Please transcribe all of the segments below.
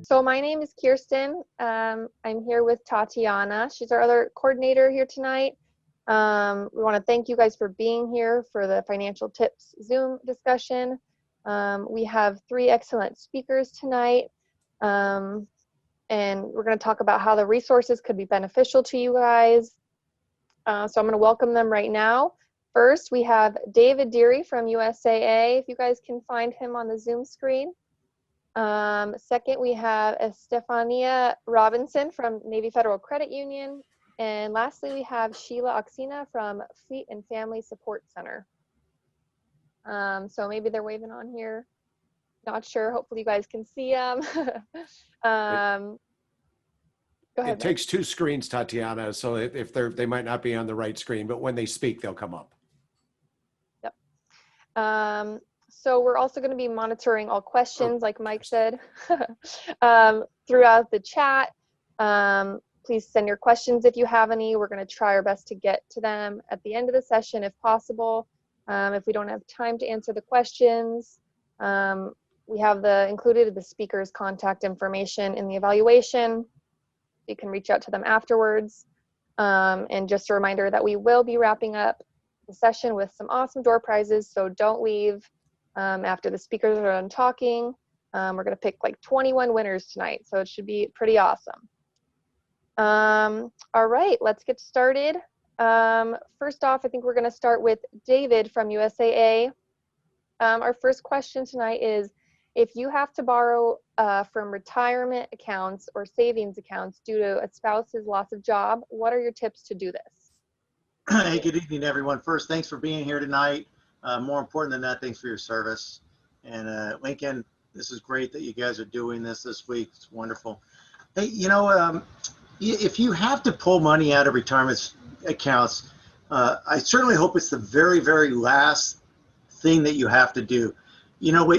So my name is Kirsten. I'm here with Tatiana. She's our other coordinator here tonight. We want to thank you guys for being here for the financial tips Zoom discussion. We have 3 excellent speakers tonight, and we're going to talk about how the resources could be beneficial to you guys. So I'm going to welcome them right now. First, we have David Deary from USAA, if you guys can find him on the Zoom screen. Second, we have Estefania Robinson from Navy Federal Credit Union. And lastly, we have Sheila Oksina from Fleet and Family Support Center. So maybe they're waving on here. Not sure. Hopefully you guys can see them. Go ahead. It takes 2 screens, Tatiana, so if they might not be on the right screen, but when they speak, they'll come up. Yep. So we're also going to be monitoring all questions, like Mike said, throughout the chat. Please send your questions if you have any. We're going to try our best to get to them at the end of the session if possible. If we don't have time to answer the questions, we have included the speaker's contact information in the evaluation. You can reach out to them afterwards. And just a reminder that we will be wrapping up the session with some awesome door prizes, so don't leave after the speakers are done talking. We're going to pick like 21 winners tonight, so it should be pretty awesome. All right, let's get started. First off, I think we're going to start with David from USAA. Our first question tonight is, if you have to borrow from retirement accounts or savings accounts due to a spouse's loss of job, what are your tips to do this? Hey, good evening, everyone. First, thanks for being here tonight. More important than that, thanks for your service. And Lincoln, this is great that you guys are doing this week. It's wonderful. Hey, you know, if you have to pull money out of retirement accounts, I certainly hope it's the very, very last thing that you have to do. You know,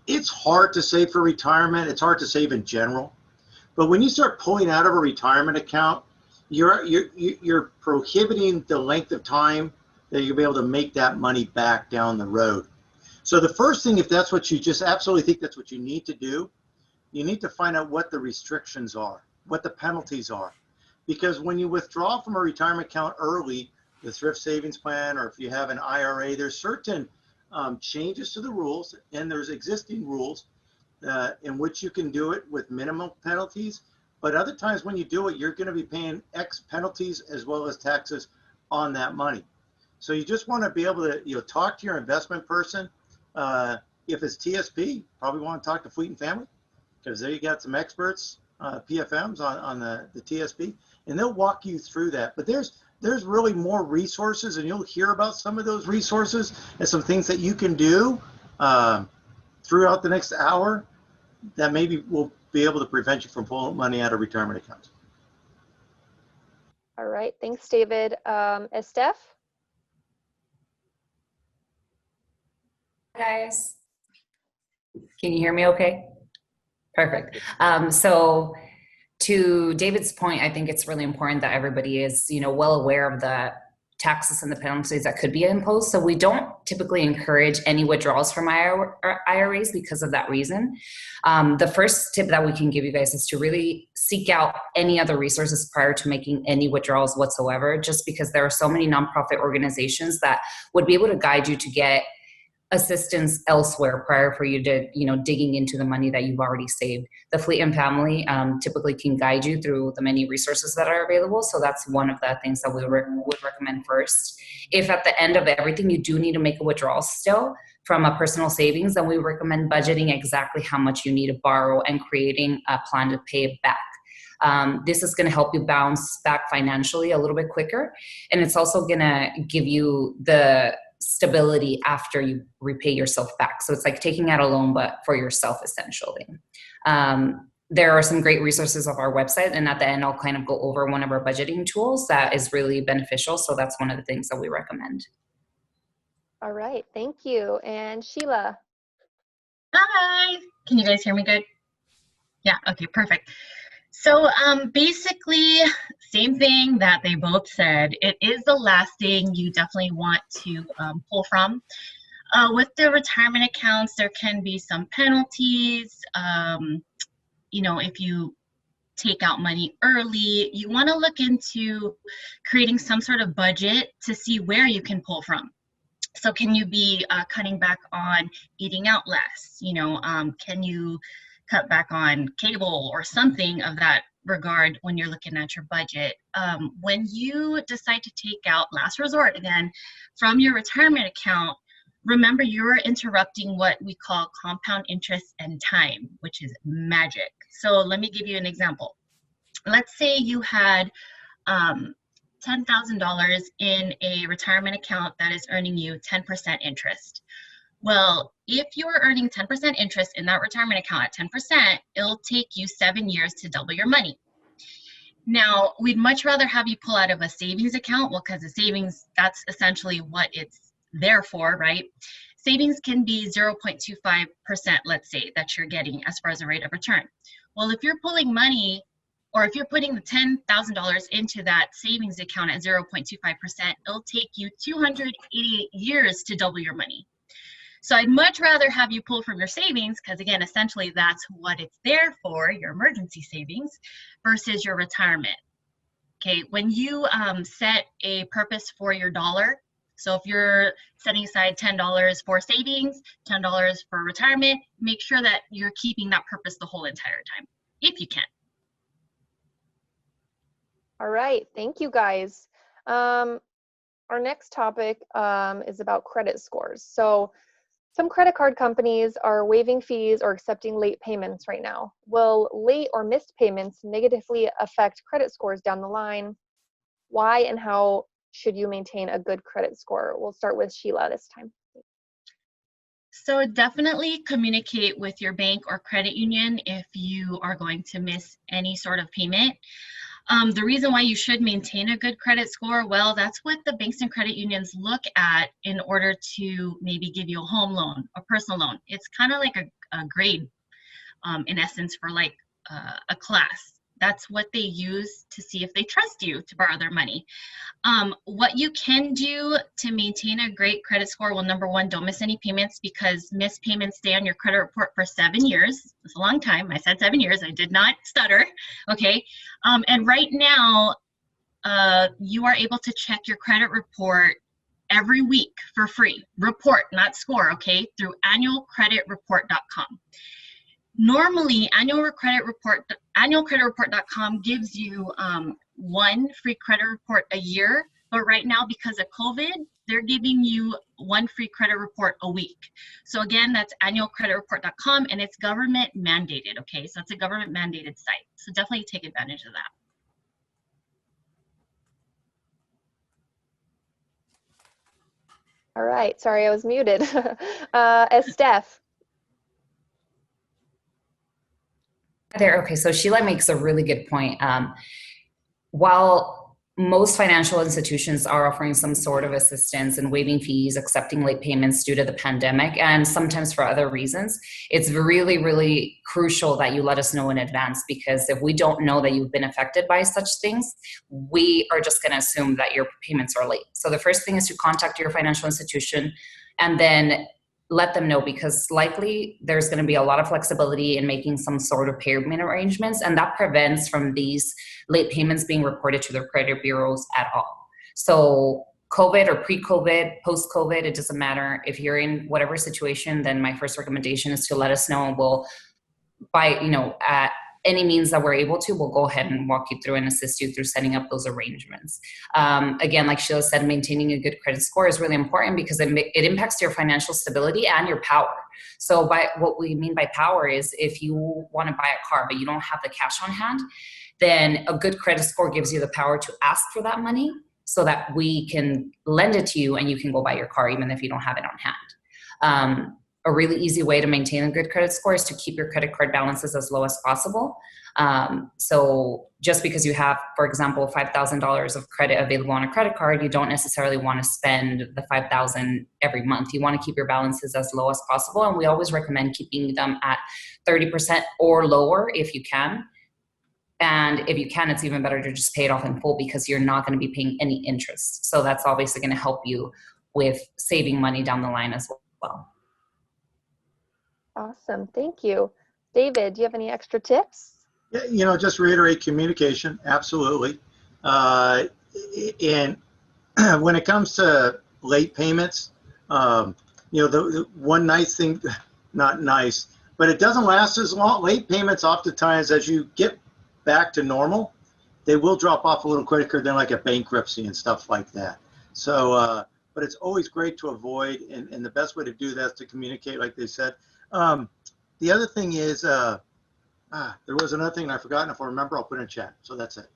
it's hard to save for retirement. It's hard to save in general. But when you start pulling out of a retirement account, you're prohibiting the length of time that you'll be able to make that money back down the road. So the first thing, if that's what you just absolutely think that's what you need to do, you need to find out what the restrictions are, what the penalties are. Because when you withdraw from a retirement account early, the thrift savings plan, or if you have an IRA, there's certain changes to the rules, and there's existing rules in which you can do it with minimum penalties. But other times when you do it, you're going to be paying X penalties as well as taxes on that money. So you just want to be able to talk to your investment person. If it's TSP, probably want to talk to Fleet and Family, because there you got some experts, PFMs on the TSP, and they'll walk you through that. But there's really more resources, and you'll hear about some of those resources and some things that you can do throughout the next hour that maybe will be able to prevent you from pulling money out of retirement accounts. All right, thanks, David. Estef? Guys, can you hear me okay? Perfect. So to David's point, I think it's really important that everybody is, well aware of the taxes and the penalties that could be imposed. So we don't typically encourage any withdrawals from IRAs because of that reason. The first tip that we can give you guys is to really seek out any other resources prior to making any withdrawals whatsoever, just because there are so many nonprofit organizations that would be able to guide you to get assistance elsewhere prior for you to, digging into the money that you've already saved. The Fleet and Family typically can guide you through the many resources that are available. So that's one of the things that we would recommend first. If at the end of everything, you do need to make a withdrawal still from a personal savings, then we recommend budgeting exactly how much you need to borrow and creating a plan to pay it back. This is going to help you bounce back financially a little bit quicker. And it's also going to give you the stability after you repay yourself back. So it's like taking out a loan, but for yourself, essentially. There are some great resources on our website, and at the end, I'll kind of go over one of our budgeting tools that is really beneficial. So that's one of the things that we recommend. All right, thank you. And Sheila? Hi, can you guys hear me good? Yeah, okay, perfect. So basically, same thing that they both said. It is the last thing you definitely want to pull from. With the retirement accounts, there can be some penalties. if you take out money early, you want to look into creating some sort of budget to see where you can pull from. So can you be cutting back on eating out less? Can you cut back on cable or something of that regard when you're looking at your budget? When you decide to take out, last resort again, from your retirement account, remember you're interrupting what we call compound interest and time, which is magic. So let me give you an example. Let's say you had $10,000 in a retirement account that is earning you 10% interest. Well, if you're earning 10% interest in that retirement account at 10%, it'll take you 7 years to double your money. Now, we'd much rather have you pull out of a savings account, well, because the savings, that's essentially what it's there for, right? Savings can be 0.25%, let's say, that you're getting as far as a rate of return. Well, if you're pulling money, or if you're putting the $10,000 into that savings account at 0.25%, it'll take you 288 years to double your money. So I'd much rather have you pull from your savings, because again, essentially that's what it's there for, your emergency savings, versus your retirement. Okay, when you set a purpose for your dollar, so if you're setting aside $10 for savings, $10 for retirement, make sure that you're keeping that purpose the whole entire time, if you can. All right, thank you guys. Our next topic is about credit scores. So some credit card companies are waiving fees or accepting late payments right now. Will late or missed payments negatively affect credit scores down the line? Why and how should you maintain a good credit score? We'll start with Sheila this time. So definitely communicate with your bank or credit union if you are going to miss any sort of payment. The reason why you should maintain a good credit score, well, that's what the banks and credit unions look at in order to maybe give you a home loan, a personal loan. It's kind of like a grade, in essence, for like a class. That's what they use to see if they trust you to borrow their money. What you can do to maintain a great credit score, well, number one, don't miss any payments, because missed payments stay on your credit report for 7 years. It's a long time. I said 7 years. I did not stutter. Okay. And right now, you are able to check your credit report every week for free. Report, not score, okay, through annualcreditreport.com. Normally, annualcreditreport.com gives you one free credit report a year, but right now, because of COVID, they're giving you one free credit report a week. So again, that's annualcreditreport.com, and it's government mandated, okay? So it's a government mandated site. So definitely take advantage of that. All right, sorry, I was muted. Steph. There. Okay, so Sheila makes a really good point. While most financial institutions are offering some sort of assistance and waiving fees, accepting late payments due to the pandemic, and sometimes for other reasons, it's really, really crucial that you let us know in advance, because if we don't know that you've been affected by such things, we are just going to assume that your payments are late. So the first thing is to contact your financial institution and then let them know, because likely there's going to be a lot of flexibility in making some sort of payment arrangements, and that prevents from these late payments being reported to their credit bureaus at all. So COVID or pre-COVID, post-COVID, it doesn't matter. If you're in whatever situation, then my first recommendation is to let us know, and we'll, at any means that we're able to, we'll go ahead and walk you through and assist you through setting up those arrangements. Again, like Sheila said, maintaining a good credit score is really important, because it impacts your financial stability and your power. So by what we mean by power is, if you want to buy a car but you don't have the cash on hand, then a good credit score gives you the power to ask for that money so that we can lend it to you and you can go buy your car even if you don't have it on hand. A really easy way to maintain a good credit score is to keep your credit card balances as low as possible. So just because you have, for example, $5,000 of credit available on a credit card, you don't necessarily want to spend the $5,000 every month. You want to keep your balances as low as possible. And we always recommend keeping them at 30% or lower if you can. And if you can, it's even better to just pay it off in full, because you're not going to be paying any interest. So that's obviously going to help you with saving money down the line as well. Awesome, thank you. David, do you have any extra tips? Yeah, just reiterate communication, absolutely. And when it comes to late payments, the one nice thing, not nice, but it doesn't last as long. Late payments, oftentimes, as you get back to normal, they will drop off a little quicker than like a bankruptcy and stuff like that. So, but it's always great to avoid, and the best way to do that is to communicate, like they said. The other thing is, there was another thing I forgot, and if I remember, I'll put it in chat. So that's it.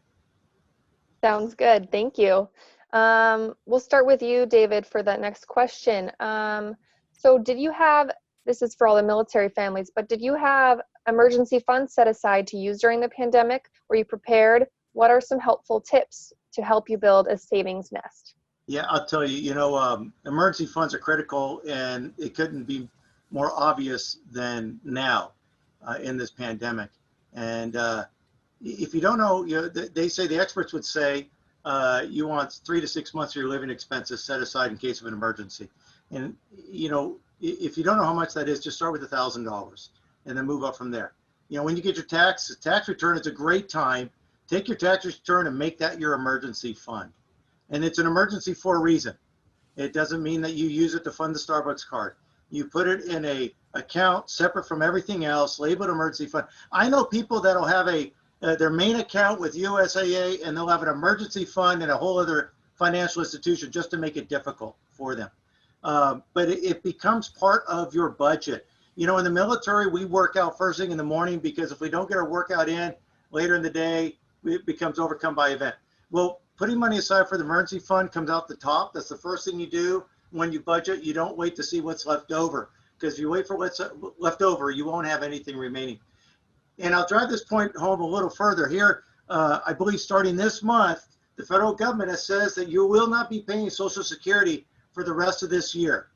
Sounds good. Thank you. We'll start with you, David, for that next question. So did you have, this is for all the military families, but did you have emergency funds set aside to use during the pandemic? Were you prepared? What are some helpful tips to help you build a savings nest? Yeah, I'll tell you, emergency funds are critical, and it couldn't be more obvious than now in this pandemic. And if you don't know, they say, the experts would say, you want 3 to 6 months of your living expenses set aside in case of an emergency. And, if you don't know how much that is, just start with $1,000 and then move up from there. When you get your tax return, it's a great time. Take your tax return and make that your emergency fund. And it's an emergency for a reason. It doesn't mean that you use it to fund the Starbucks card. You put it in a account separate from everything else, labeled emergency fund. I know people that'll have their main account with USAA, and they'll have an emergency fund and a whole other financial institution just to make it difficult for them. But it becomes part of your budget. In the military, we work out first thing in the morning, because if we don't get our workout in later in the day, it becomes overcome by event. Well, putting money aside for the emergency fund comes out the top. That's the first thing you do when you budget. You don't wait to see what's left over, because if you wait for what's left over, you won't have anything remaining. And I'll drive this point home a little further here. I believe starting this month, the federal government has says that you will not be paying Social Security for the rest of this year.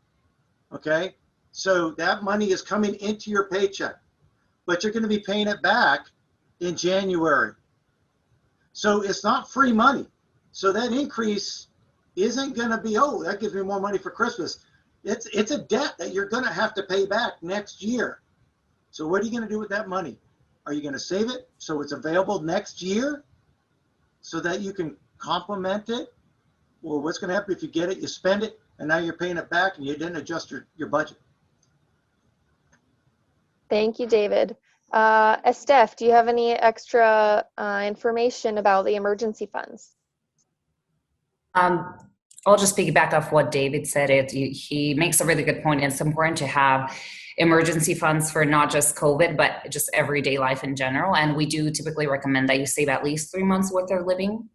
Okay? So that money is coming into your paycheck, but you're going to be paying it back in January. So it's not free money. So that increase isn't going to be, oh, that gives me more money for Christmas. It's a debt that you're going to have to pay back next year. So what are you going to do with that money? Are you going to save it so it's available next year so that you can complement it? Or what's going to happen if you get it, you spend it, and now you're paying it back and you didn't adjust your budget? Thank you, David. Estef, do you have any extra information about the emergency funds? I'll just piggyback off what David said. He makes a really good point. It's important to have emergency funds for not just COVID, but just everyday life in general. And we do typically recommend that you save at least 3 months worth of living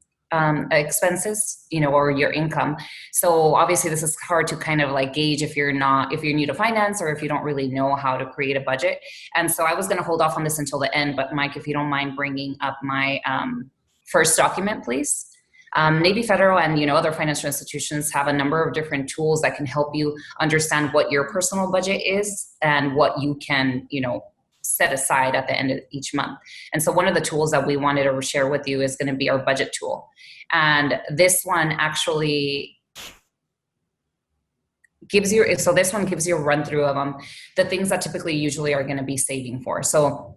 expenses, or your income. So obviously this is hard to kind of like gauge if you're new to finance, or if you don't really know how to create a budget. And so I was going to hold off on this until the end, but Mike, if you don't mind bringing up my first document, please. Navy Federal and other financial institutions have a number of different tools that can help you understand what your personal budget is and what you can set aside at the end of each month. And so one of the tools that we wanted to share with you is going to be our budget tool. And this one actually gives you a run through of the things that typically usually are going to be saving for. So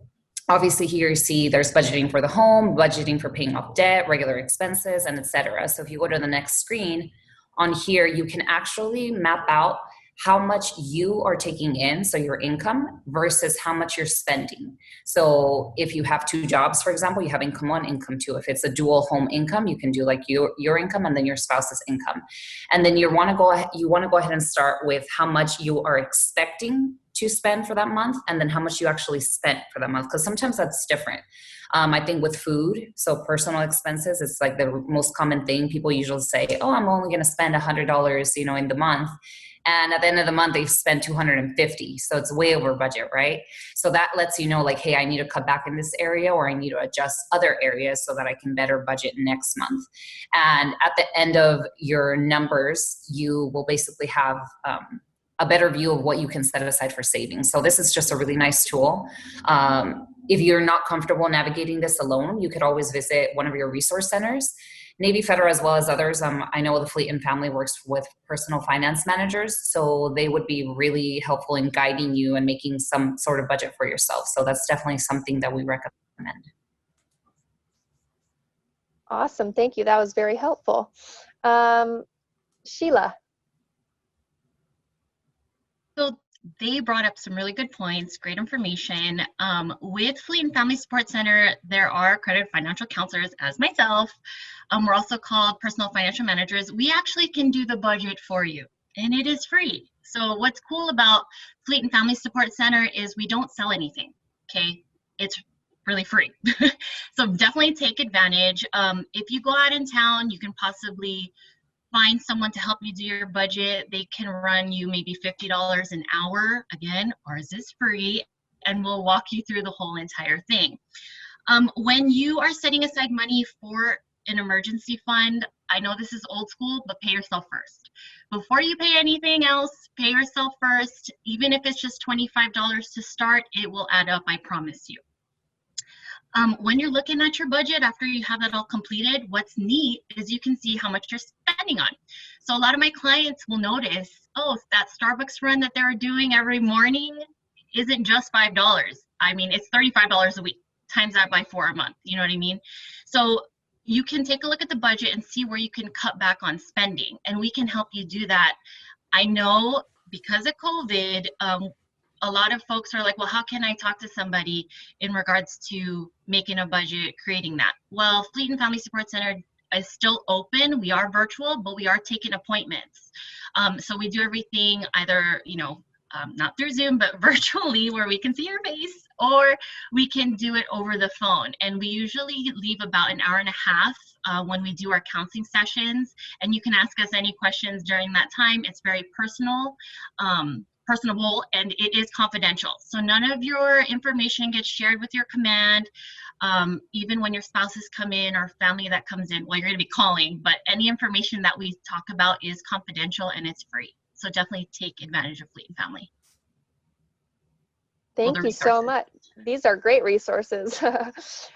obviously here you see there's budgeting for the home, budgeting for paying off debt, regular expenses, and etc. So if you go to the next screen, on here you can actually map out how much you are taking in, so your income, versus how much you're spending. So if you have 2 jobs, for example, you have income 1, income 2. If it's a dual home income, you can do like your income and then your spouse's income. And then you want to go ahead and start with how much you are expecting to spend for that month, and then how much you actually spent for that month, because sometimes that's different. I think with food, so personal expenses, it's like the most common thing. People usually say, oh, I'm only going to spend $100, in the month. And at the end of the month, they've spent $250. So it's way over budget, right? So that lets you know, like, hey, I need to cut back in this area, or I need to adjust other areas so that I can better budget next month. And at the end of your numbers, you will basically have a better view of what you can set aside for savings. So this is just a really nice tool. If you're not comfortable navigating this alone, you could always visit one of your resource centers. Navy Federal, as well as others, I know the Fleet and Family works with personal finance managers, so they would be really helpful in guiding you and making some sort of budget for yourself. So that's definitely something that we recommend. Awesome. Thank you. That was very helpful. Sheila. So they brought up some really good points, great information. With Fleet and Family Support Center, there are accredited financial counselors as myself. We're also called personal financial managers. We actually can do the budget for you, and it is free. So what's cool about Fleet and Family Support Center is we don't sell anything, okay? It's really free. So definitely take advantage. If you go out in town, you can possibly find someone to help you do your budget. They can run you maybe $50 an hour. Again, ours is free, and we'll walk you through the whole entire thing. When you are setting aside money for an emergency fund, I know this is old school, but pay yourself first. Before you pay anything else, pay yourself first. Even if it's just $25 to start, it will add up, I promise you. When you're looking at your budget after you have it all completed, what's neat is you can see how much you're spending on. So a lot of my clients will notice, oh, that Starbucks run that they're doing every morning isn't just $5. I mean, it's $35 a week, times that by 4 a month. You know what I mean? So you can take a look at the budget and see where you can cut back on spending, and we can help you do that. I know because of COVID, a lot of folks are like, well, how can I talk to somebody in regards to making a budget, creating that? Well, Fleet and Family Support Center is still open. We are virtual, but we are taking appointments. So we do everything either, not through Zoom, but virtually, where we can see your face, or we can do it over the phone. And we usually leave about an hour and a half when we do our counseling sessions. And you can ask us any questions during that time. It's very personable, and it is confidential. So none of your information gets shared with your command. Even when your spouses come in or family that comes in, well, you're gonna be calling, but any information that we talk about is confidential and it's free. So definitely take advantage of Fleet and Family. Thank you so much. These are great resources.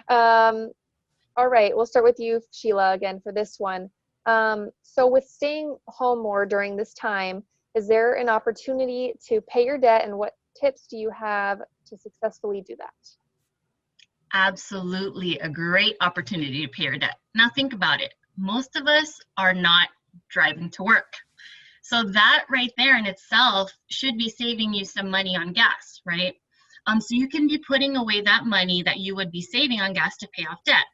All right, we'll start with you, Sheila, again for this one. So with staying home more during this time, is there an opportunity to pay your debt, and what tips do you have to successfully do that? Absolutely, a great opportunity to pay your debt. Now think about it. Most of us are not driving to work. So that right there in itself should be saving you some money on gas, right? So you can be putting away that money that you would be saving on gas to pay off debt.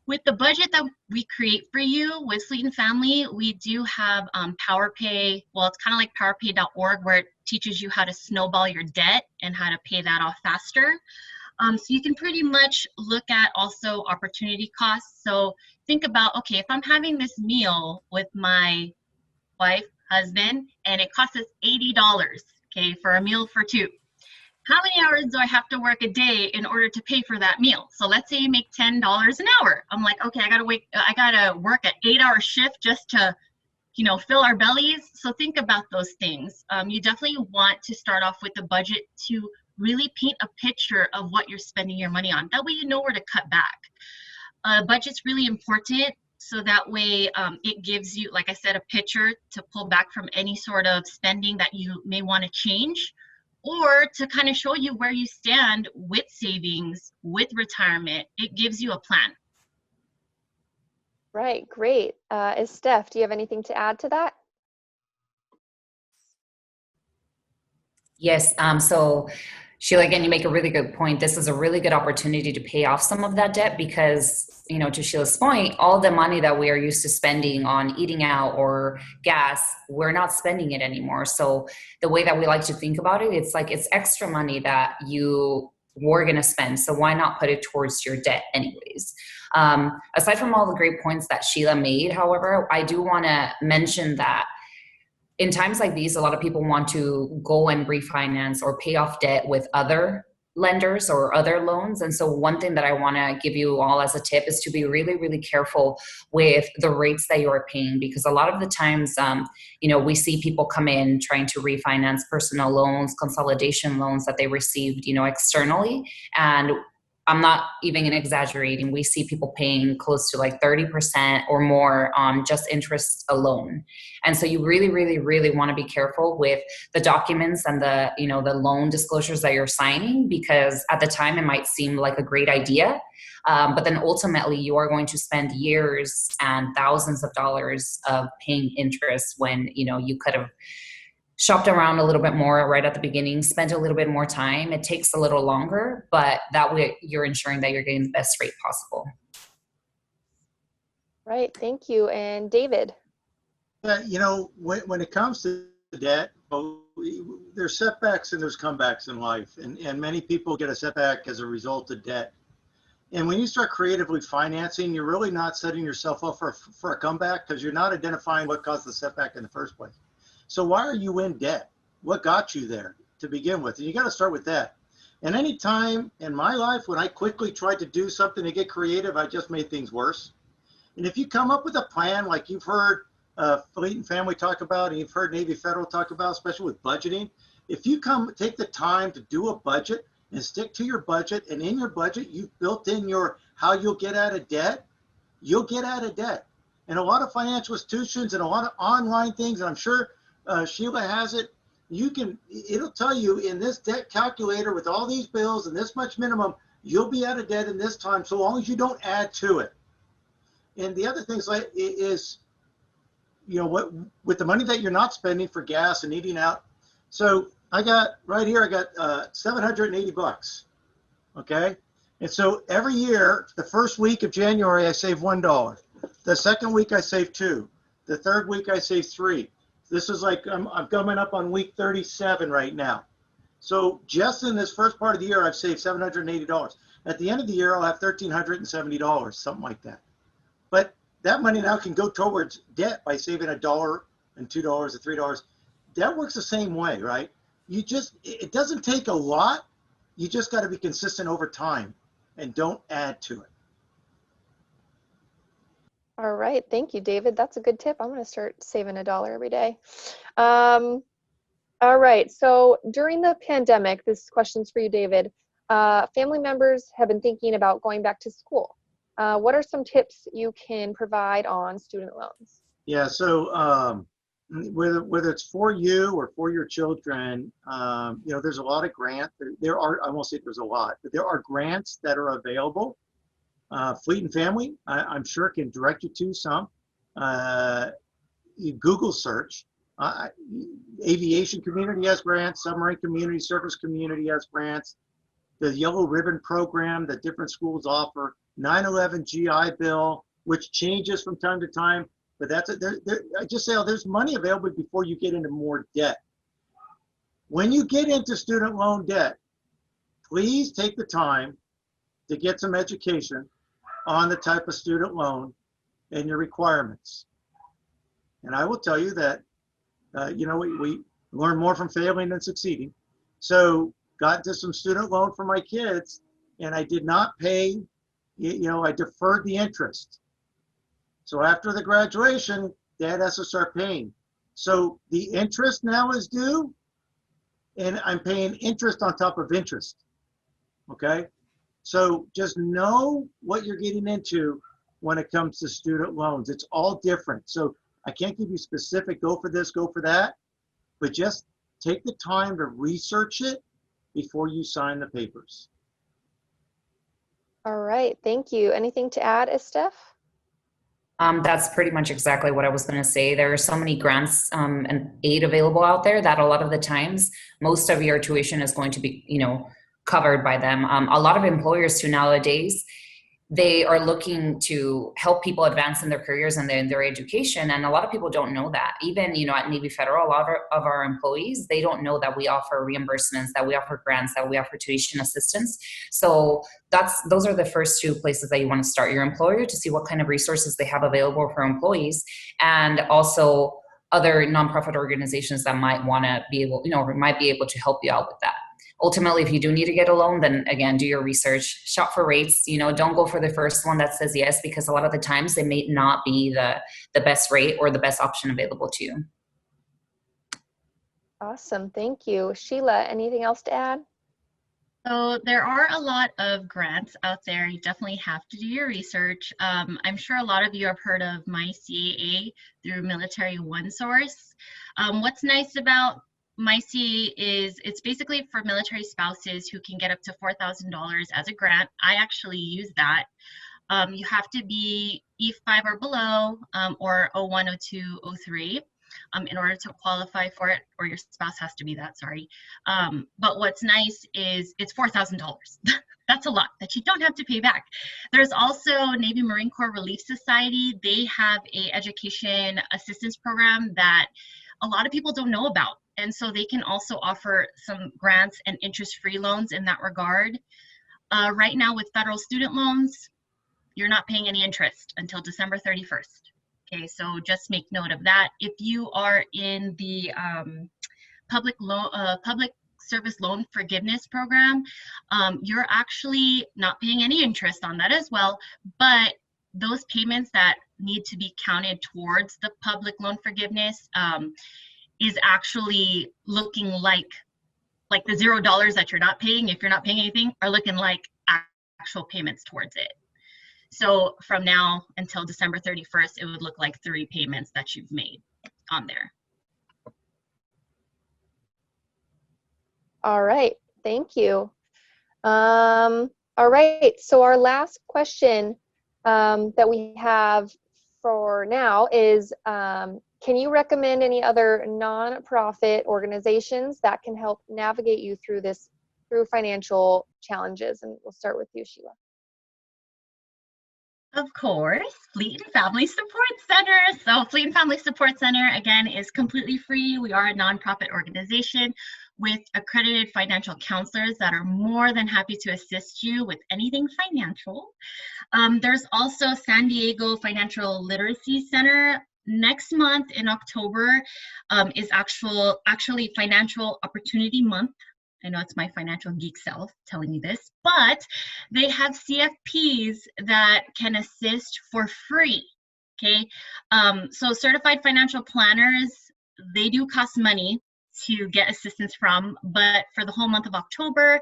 With the budget that we create for you with Fleet and Family, we do have PowerPay. Well, it's kind of like powerpay.org, where it teaches you how to snowball your debt and how to pay that off faster. So you can pretty much look at also opportunity costs. So think about, okay, if I'm having this meal with my wife, husband, and it costs us $80, okay, for a meal for two. How many hours do I have to work a day in order to pay for that meal? So let's say you make $10 an hour. I'm like, okay, I gotta work an 8-hour shift just to, fill our bellies. So think about those things. You definitely want to start off with a budget to really paint a picture of what you're spending your money on. That way you know where to cut back. Budget's really important. So that way it gives you, like I said, a picture to pull back from any sort of spending that you may want to change, or to kind of show you where you stand with savings, with retirement. It gives you a plan. Right, great. Steph, do you have anything to add to that? Yes, so Sheila, again, you make a really good point. This is a really good opportunity to pay off some of that debt because, to Sheila's point, all the money that we are used to spending on eating out or gas, we're not spending it anymore. So the way that we like to think about it, it's like it's extra money that you were going to spend. So why not put it towards your debt anyways? Aside from all the great points that Sheila made, however, I do want to mention that in times like these, a lot of people want to go and refinance or pay off debt with other lenders or other loans. And so one thing that I want to give you all as a tip is to be really, really careful with the rates that you are paying, because a lot of the times, we see people come in trying to refinance personal loans, consolidation loans that they received, externally. And I'm not even exaggerating. We see people paying close to like 30% or more on just interest alone. And so you really, really, really want to be careful with the documents and the, you know, the loan disclosures that you're signing, because at the time it might seem like a great idea. But then ultimately you are going to spend years and thousands of dollars of paying interest when, you know, you could have shopped around a little bit more right at the beginning, spent a little bit more time. It takes a little longer, but that way you're ensuring that you're getting the best rate possible. Right, thank you. And David? Yeah, you know, when it comes to debt, there's setbacks and there's comebacks in life. And many people get a setback as a result of debt. And when you start creatively financing, you're really not setting yourself up for a comeback, because you're not identifying what caused the setback in the first place. So why are you in debt? What got you there to begin with? And you got to start with that. And any time in my life when I quickly tried to do something to get creative, I just made things worse. And if you come up with a plan, like you've heard Fleet and Family talk about, and you've heard Navy Federal talk about, especially with budgeting, if you take the time to do a budget and stick to your budget, and in your budget you've built in your how you'll get out of debt, you'll get out of debt. And a lot of financial institutions and a lot of online things, and I'm sure Sheila has it, it'll tell you in this debt calculator with all these bills and this much minimum, you'll be out of debt in this time, so long as you don't add to it. And the other things is, you know, what with the money that you're not spending for gas and eating out. So I got right here, I got 780 bucks. Okay. And so every year, the first week of January, I save $1. The second week I save $2. The third week I save $3. This is like, I'm coming up on week 37 right now. So just in this first part of the year, I've saved $780. At the end of the year, I'll have $1,370, something like that. But that money now can go towards debt by saving $1 and $2 or $3. That works the same way, right? It doesn't take a lot. You just got to be consistent over time and don't add to it. All right, thank you, David. That's a good tip. I'm going to start saving $1 every day. All right, so during the pandemic, this question's for you, David. Family members have been thinking about going back to school. What are some tips you can provide on student loans? Yeah, so whether it's for you or for your children, you know, there's a lot of grants. There are, I won't say there's a lot, but there are grants that are available. Fleet and Family, I'm sure, can direct you to some. You Google search. Aviation community has grants. Submarine community, surface community has grants. The Yellow Ribbon program that different schools offer. 9/11 GI Bill, which changes from time to time, but that's it. I just say, oh, there's money available before you get into more debt. When you get into student loan debt, please take the time to get some education on the type of student loan and your requirements. And I will tell you that, you know, we learn more from failing than succeeding. So got into some student loan for my kids, and I did not pay, you know, I deferred the interest. So after the graduation, Dad has to start paying. So the interest now is due, and I'm paying interest on top of interest. Okay? So just know what you're getting into when it comes to student loans. It's all different. So I can't give you specific, go for this, go for that, but just take the time to research it before you sign the papers. All right, thank you. Anything to add, Estef? That's pretty much exactly what I was going to say. There are so many grants and aid available out there that a lot of the times, most of your tuition is going to be, you know, covered by them. A lot of employers too nowadays, they are looking to help people advance in their careers and their education. And a lot of people don't know that. Even, you know, at Navy Federal, a lot of our employees, they don't know that we offer reimbursements, that we offer grants, that we offer tuition assistance. So those are the first two places that you want to start your employer, to see what kind of resources they have available for employees, and also other nonprofit organizations that might want to be able, you know, might be able to help you out with that. Ultimately, if you do need to get a loan, then again, do your research, shop for rates, you know, don't go for the first one that says yes, because a lot of the times they may not be the best rate or the best option available to you. Awesome, thank you. Sheila, anything else to add? So there are a lot of grants out there. You definitely have to do your research. I'm sure a lot of you have heard of MyCAA through Military OneSource. What's nice about MyCAA is it's basically for military spouses who can get up to $4,000 as a grant. I actually use that. You have to be E5 or below, or O1, O2, O3. In order to qualify for it, or your spouse has to be that, sorry. But what's nice is it's $4,000. That's a lot that you don't have to pay back. There's also Navy Marine Corps Relief Society. They have a education assistance program that a lot of people don't know about. And so they can also offer some grants and interest-free loans in that regard. Right now with federal student loans, you're not paying any interest until December 31st. Okay, so just make note of that. If you are in the public service loan forgiveness program, you're actually not paying any interest on that as well, but those payments that need to be counted towards the public loan forgiveness is actually looking like the $0 that you're not paying, if you're not paying anything, are looking like actual payments towards it. So from now until December 31st, it would look like 3 payments that you've made on there. All right, thank you. All right, so our last question that we have for now is, can you recommend any other nonprofit organizations that can help navigate you through financial challenges? And we'll start with you, Sheila. Of course, Fleet and Family Support Center. So Fleet and Family Support Center, again, is completely free. We are a nonprofit organization with accredited financial counselors that are more than happy to assist you with anything financial. There's also San Diego Financial Literacy Center. Next month in October is actually Financial Opportunity Month. I know it's my financial geek self telling you this, but they have CFPs that can assist for free, okay? So certified financial planners, they do cost money to get assistance from, but for the whole month of October,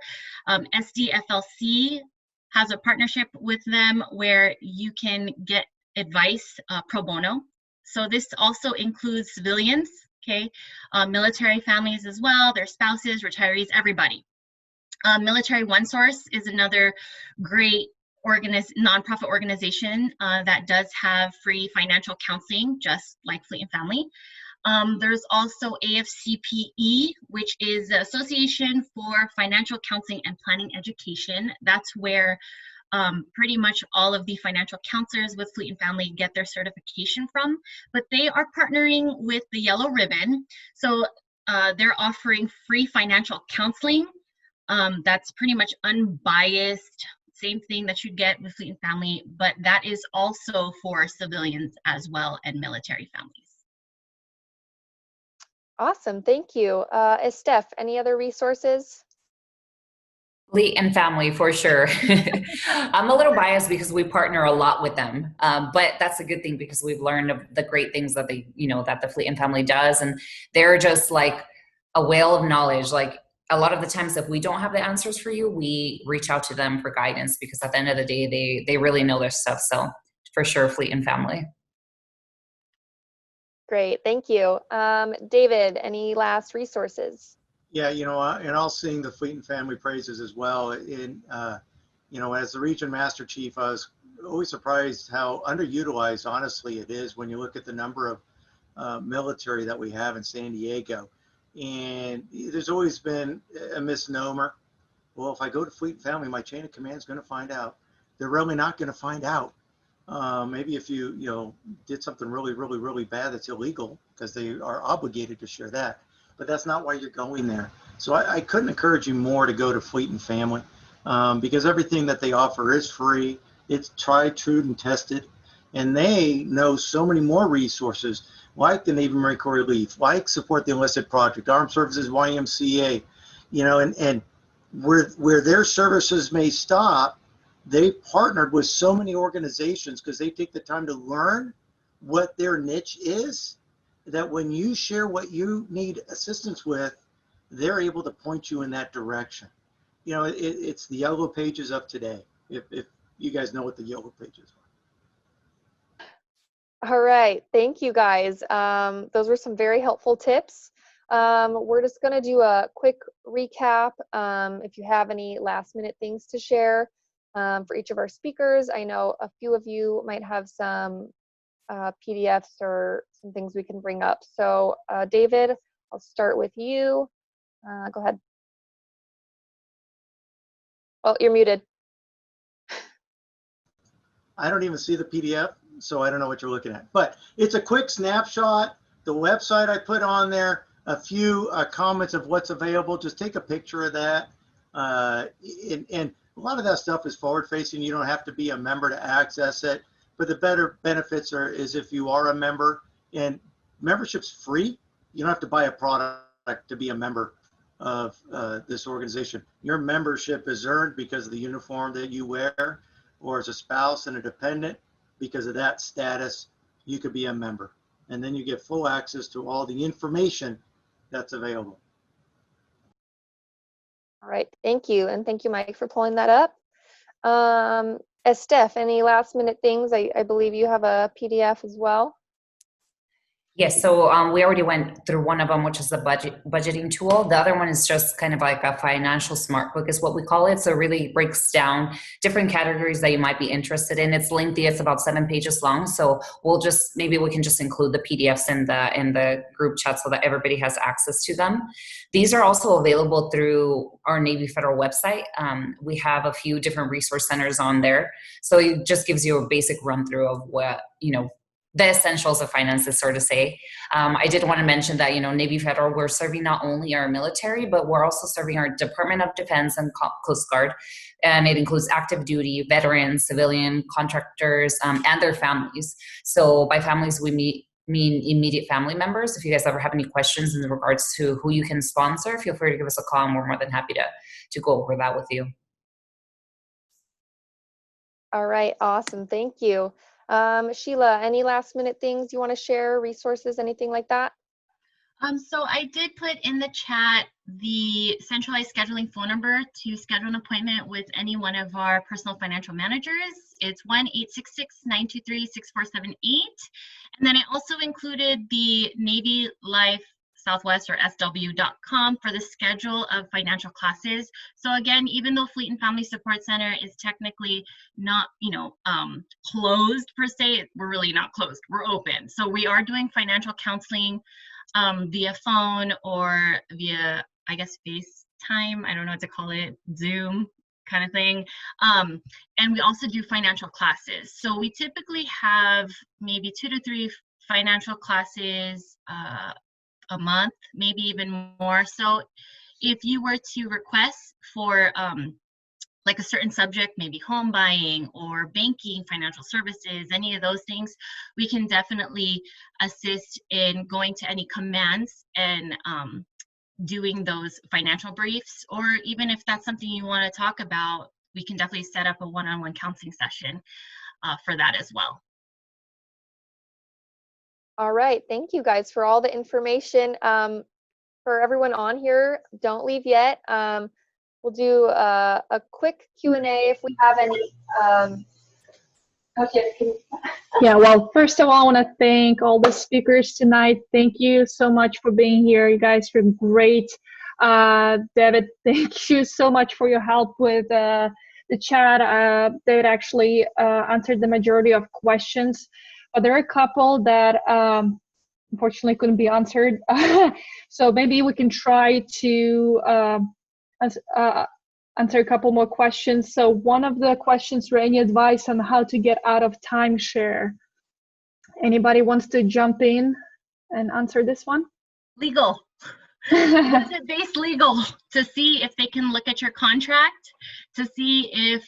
SDFLC has a partnership with them where you can get advice pro bono. So this also includes civilians, okay, military families as well, their spouses, retirees, everybody. Military OneSource is another great nonprofit organization that does have free financial counseling, just like Fleet and Family. There's also AFCPE, which is the Association for Financial Counseling and Planning Education. That's where pretty much all of the financial counselors with Fleet and Family get their certification from, but they are partnering with the Yellow Ribbon. So they're offering free financial counseling. That's pretty much unbiased, same thing that you'd get with Fleet and Family, but that is also for civilians as well and military families. Awesome, thank you. Steph, any other resources? Fleet and Family, for sure. I'm a little biased because we partner a lot with them, but that's a good thing because we've learned of the great things that that the Fleet and Family does, and they're just like a whale of knowledge. Like a lot of the times, if we don't have the answers for you, we reach out to them for guidance because at the end of the day, they really know their stuff. So for sure, Fleet and Family. Great, thank you. David, any last resources? Yeah, and I'll sing the Fleet and Family praises as well. As the Region Master Chief, I was always surprised how underutilized, honestly, it is when you look at the number of military that we have in San Diego. And there's always been a misnomer. Well, if I go to Fleet and Family, my chain of command is going to find out. They're really not going to find out. Maybe if you did something really, really, really bad that's illegal, because they are obligated to share that. But that's not why you're going there. So I couldn't encourage you more to go to Fleet and Family because everything that they offer is free. It's tried, true, and tested. And they know so many more resources like the Navy Marine Corps Relief, like Support the Enlisted Project, Armed Services YMCA, and where their services may stop, they partnered with so many organizations because they take the time to learn what their niche is, that when you share what you need assistance with, they're able to point you in that direction. you know, it's the yellow pages of today. If you guys know what the yellow pages are. All right, thank you guys. Those were some very helpful tips. We're just going to do a quick recap. If you have any last minute things to share for each of our speakers, I know a few of you might have some PDFs or some things we can bring up. So David, I'll start with you. Go ahead. Oh, you're muted. I don't even see the PDF, so I don't know what you're looking at. But it's a quick snapshot. The website I put on there, a few comments of what's available. Just take a picture of that. And a lot of that stuff is forward facing. You don't have to be a member to access it. But the better benefits is if you are a member, and membership's free. You don't have to buy a product to be a member of this organization. Your membership is earned because of the uniform that you wear, or as a spouse and a dependent, because of that status, you could be a member. And then you get full access to all the information that's available. All right, thank you. And thank you, Mike, for pulling that up. Estef, any last minute things? I believe you have a PDF as well. Yes, so we already went through one of them, which is the budgeting tool. The other one is just kind of like a financial smart book is what we call it. So it really breaks down different categories that you might be interested in. It's lengthy, it's about 7 pages long. So maybe we can just include the PDFs in the group chat so that everybody has access to them. These are also available through our Navy Federal website. We have a few different resource centers on there. So it just gives you a basic run through of what, the essentials of finances, so to say. I did want to mention that, Navy Federal, we're serving not only our military, but we're also serving our Department of Defense and Coast Guard. And it includes active duty, veterans, civilian, contractors, and their families. So by families, we mean immediate family members. If you guys ever have any questions in regards to who you can sponsor, feel free to give us a call, and we're more than happy to go over that with you. All right, awesome, thank you. Sheila, any last minute things you want to share, resources, anything like that? So I did put in the chat the centralized scheduling phone number to schedule an appointment with any one of our personal financial managers. It's 1-866-923-6478. And then I also included the Navy Life Southwest or SW.com for the schedule of financial classes. So again, even though Fleet and Family Support Center is technically not, closed per se, we're really not closed. We're open. So we are doing financial counseling via phone or via, I guess, FaceTime. I don't know what to call it, Zoom kind of thing. And we also do financial classes. So we typically have maybe 2 to 3 financial classes a month, maybe even more. So if you were to request for like a certain subject, maybe home buying or banking, financial services, any of those things, we can definitely assist in going to any commands and doing those financial briefs. Or even if that's something you want to talk about, we can definitely set up a one-on-one counseling session for that as well. All right, thank you guys for all the information. For everyone on here, don't leave yet. We'll do a quick Q&A if we have any. Okay. Yeah, well, first of all, I want to thank all the speakers tonight. Thank you so much for being here. You guys were great. David, thank you so much for your help with the chat. David actually answered the majority of questions, but there are a couple that unfortunately couldn't be answered. So maybe we can try to answer a couple more questions. So one of the questions were any advice on how to get out of timeshare? Anybody wants to jump in and answer this one? Legal. Base legal to see if they can look at your contract to see if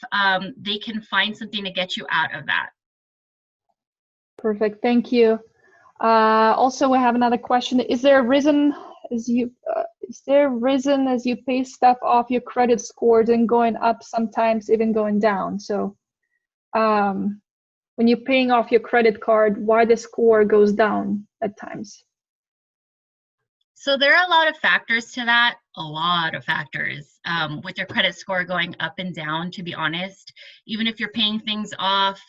they can find something to get you out of that. Perfect, thank you. Also, we have another question. Is there a reason as you pay stuff off your credit scores and going up, sometimes even going down? So when you're paying off your credit card, why the score goes down at times? So there are a lot of factors to that, a lot of factors with your credit score going up and down, to be honest. Even if you're paying things off,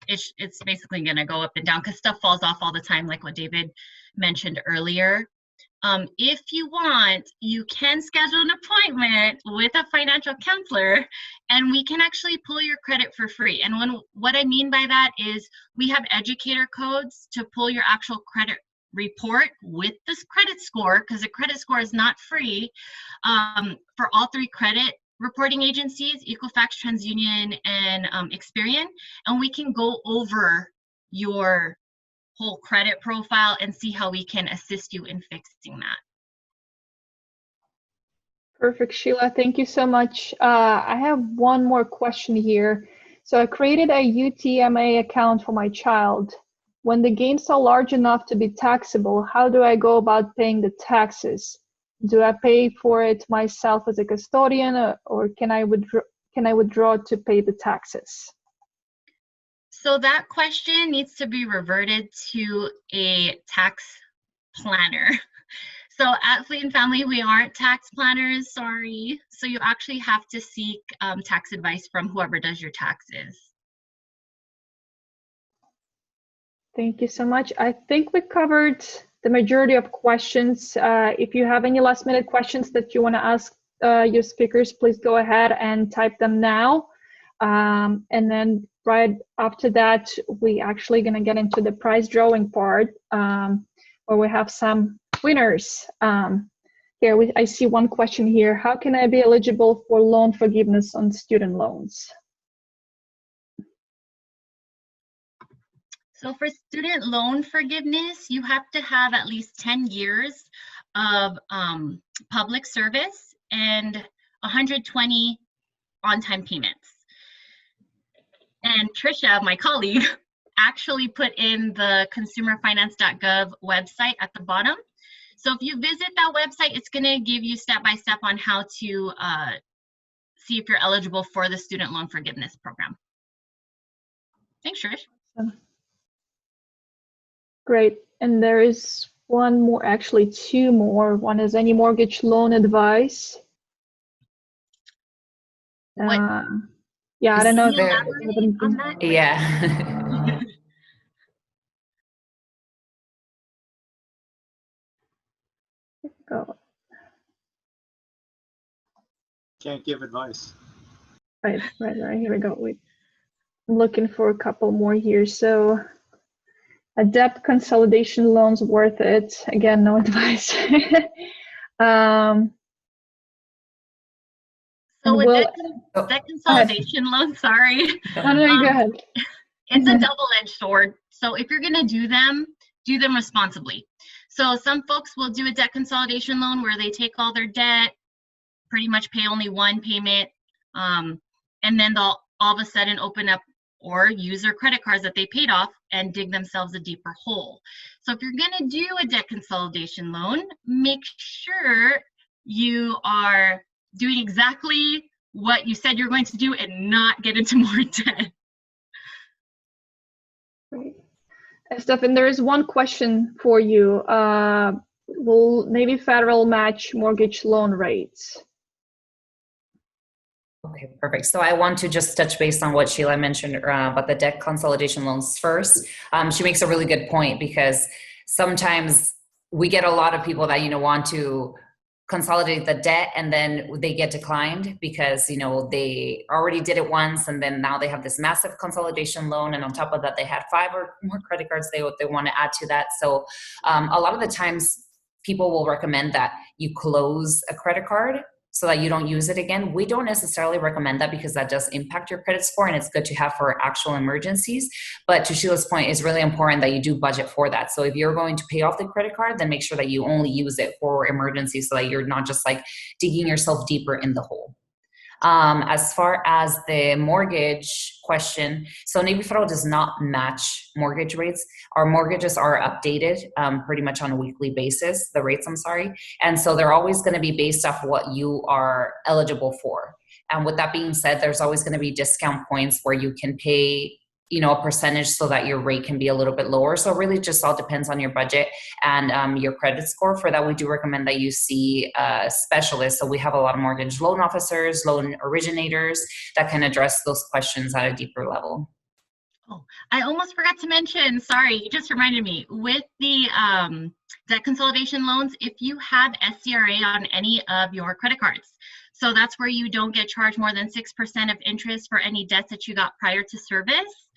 it's basically going to go up and down because stuff falls off all the time, like what David mentioned earlier. If you want, you can schedule an appointment with a financial counselor and we can actually pull your credit for free. And what I mean by that is we have educator codes to pull your actual credit report with this credit score, because the credit score is not free, for all 3 credit reporting agencies, Equifax, TransUnion, and Experian. And we can go over your whole credit profile and see how we can assist you in fixing that. Perfect, Sheila. Thank you so much. I have one more question here. So I created a UTMA account for my child. When the gains are large enough to be taxable, how do I go about paying the taxes? Do I pay for it myself as a custodian, or can I withdraw to pay the taxes? So that question needs to be reverted to a tax planner. So at Fleet and Family, we aren't tax planners, sorry. So you actually have to seek tax advice from whoever does your taxes. Thank you so much. I think we covered the majority of questions. If you have any last minute questions that you want to ask your speakers, please go ahead and type them now. And then right after that, we actually going to get into the prize drawing part, where we have some winners. Here, I see one question here. How can I be eligible for loan forgiveness on student loans? So for student loan forgiveness, you have to have at least 10 years of public service and 120 on-time payments. And Trisha, my colleague, actually put in the consumerfinance.gov website at the bottom. So if you visit that website, it's going to give you step-by-step on how to see if you're eligible for the student loan forgiveness program. Thanks, Trish. Great. And there is one more, actually 2 more. One is any mortgage loan advice. Yeah, I don't know. On that? Yeah. Go. Can't give advice. Right. Here we go. I'm looking for a couple more here. So, a debt consolidation loan's worth it. Again, no advice. So with Well, debt consolidation loan, sorry. No, go ahead. It's a double-edged sword. So if you're gonna do them responsibly. So some folks will do a debt consolidation loan where they take all their debt, pretty much pay only one payment, and then they'll all of a sudden open up or use their credit cards that they paid off and dig themselves a deeper hole. So if you're gonna do a debt consolidation loan, make sure you are doing exactly what you said you're going to do and not get into more debt. Great. Stefan, there is one question for you. Will maybe Federal match mortgage loan rates? Okay, perfect. So I want to just touch base on what Sheila mentioned about the debt consolidation loans first. She makes a really good point, because sometimes we get a lot of people that, want to consolidate the debt and then they get declined because, they already did it once and then now they have this massive consolidation loan. And on top of that, they had 5 or more credit cards they want to add to that. So a lot of the times people will recommend that you close a credit card so that you don't use it again. We don't necessarily recommend that because that does impact your credit score and it's good to have for actual emergencies. But to Sheila's point, it's really important that you do budget for that. So if you're going to pay off the credit card, then make sure that you only use it for emergencies so that you're not just like digging yourself deeper in the hole. As far as the mortgage question, so Navy Federal does not match mortgage rates. Our mortgages are updated pretty much on a weekly basis, the rates, I'm sorry. And so they're always going to be based off what you are eligible for. And with that being said, there's always going to be discount points where you can pay a percentage so that your rate can be a little bit lower. So it really just all depends on your budget and your credit score. For that, we do recommend that you see a specialist. So we have a lot of mortgage loan officers, loan originators that can address those questions at a deeper level. Oh, I almost forgot to mention, sorry, you just reminded me, with the debt consolidation loans, if you have SCRA on any of your credit cards, so that's where you don't get charged more than 6% of interest for any debts that you got prior to service,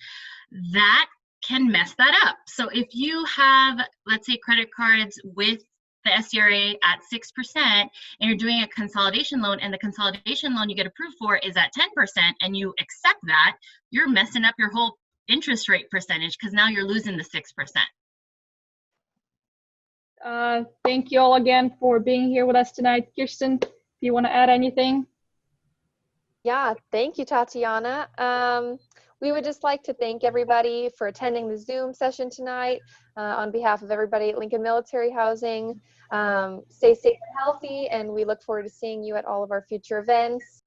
that can mess that up. So if you have, let's say, credit cards with the SCRA at 6% and you're doing a consolidation loan and the consolidation loan you get approved for is at 10% and you accept that, you're messing up your whole interest rate percentage because now you're losing the 6%. Thank you all again for being here with us tonight. Kirsten, do you want to add anything? Yeah, thank you, Tatiana. We would just like to thank everybody for attending the Zoom session tonight. On behalf of everybody at Lincoln Military Housing, stay safe and healthy, and we look forward to seeing you at all of our future events.